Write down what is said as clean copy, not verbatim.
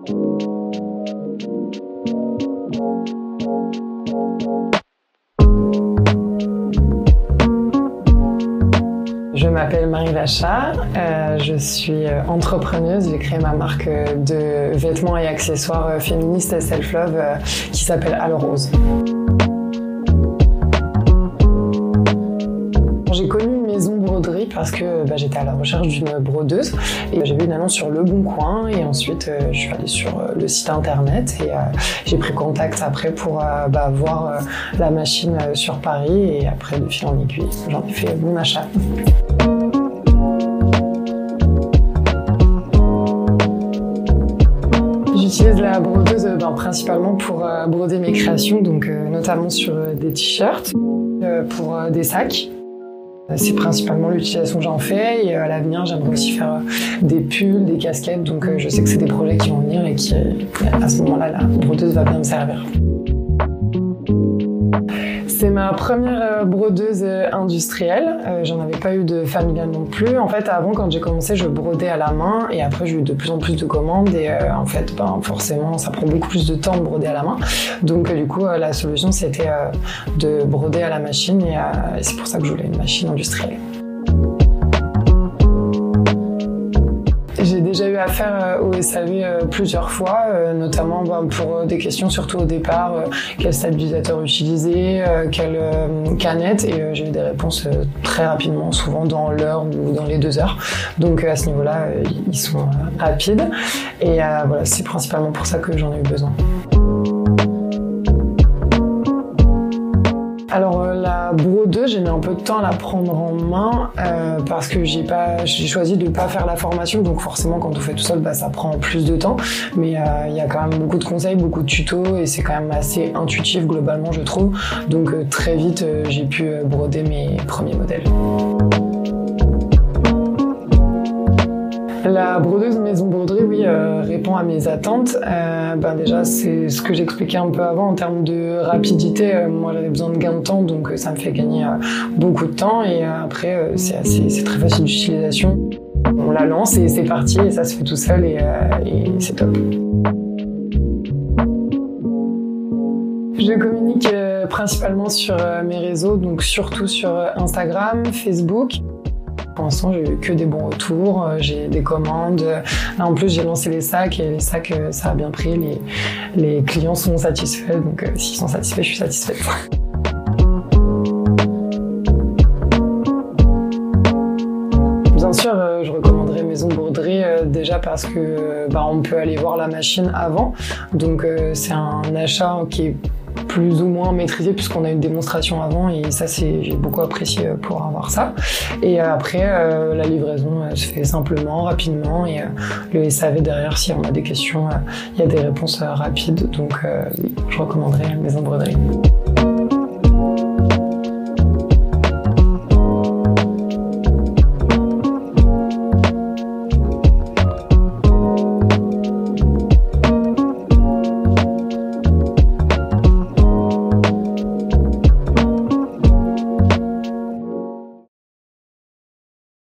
Je m'appelle Marie Vacha, je suis entrepreneuse. J'ai créé ma marque de vêtements et accessoires féministes et self-love qui s'appelle Alrose. J'ai connu Maison Broderie parce que j'étais à la recherche d'une brodeuse et j'ai vu une annonce sur Le Bon Coin et ensuite je suis allée sur le site internet et j'ai pris contact après pour voir la machine sur Paris et après de fil en aiguille j'en ai fait mon achat. J'utilise la brodeuse principalement pour broder mes créations, donc notamment sur des t-shirts, pour des sacs. C'est principalement l'utilisation que j'en fais et à l'avenir j'aimerais aussi faire des pulls, des casquettes, donc je sais que c'est des projets qui vont venir et qui à ce moment-là la brodeuse va bien me servir. C'est ma première brodeuse industrielle, j'en avais pas eu de familiale non plus. En fait avant quand j'ai commencé je brodais à la main et après j'ai eu de plus en plus de commandes et en fait forcément ça prend beaucoup plus de temps de broder à la main. Donc du coup la solution c'était de broder à la machine et c'est pour ça que je voulais une machine industrielle. J'ai déjà eu affaire au SAV plusieurs fois, notamment pour des questions surtout au départ, quel stabilisateur utiliser, quelle canette, et j'ai eu des réponses très rapidement, souvent dans l'heure ou dans les 2 heures. Donc à ce niveau-là, ils sont rapides et voilà, c'est principalement pour ça que j'en ai eu besoin. Alors la brodeuse, j'ai mis un peu de temps à la prendre en main parce que j'ai choisi de ne pas faire la formation, donc forcément quand on fait tout seul ça prend plus de temps, mais il y a quand même beaucoup de conseils, beaucoup de tutos et c'est quand même assez intuitif globalement je trouve, donc très vite j'ai pu broder mes premiers modèles. La brodeuse Maison Broderie, oui, répond à mes attentes. Déjà, c'est ce que j'expliquais un peu avant en termes de rapidité. Moi, j'avais besoin de gain de temps, donc ça me fait gagner beaucoup de temps. Et après, c'est très facile d'utilisation. On la lance et c'est parti, et ça se fait tout seul et c'est top. Je communique principalement sur mes réseaux, donc surtout sur Instagram, Facebook. Pour l'instant, j'ai eu que des bons retours, j'ai des commandes. Là, en plus, j'ai lancé les sacs et les sacs, ça a bien pris. Les clients sont satisfaits, donc s'ils sont satisfaits, je suis satisfaite. Bien sûr, je recommanderais Maison Broderie déjà parce que on peut aller voir la machine avant. Donc c'est un achat qui est plus ou moins maîtrisé puisqu'on a une démonstration avant et ça j'ai beaucoup apprécié pour avoir ça. Et après la livraison se fait simplement, rapidement et le SAV derrière si on a des questions, il y a des réponses rapides donc je recommanderais Maison Broderie.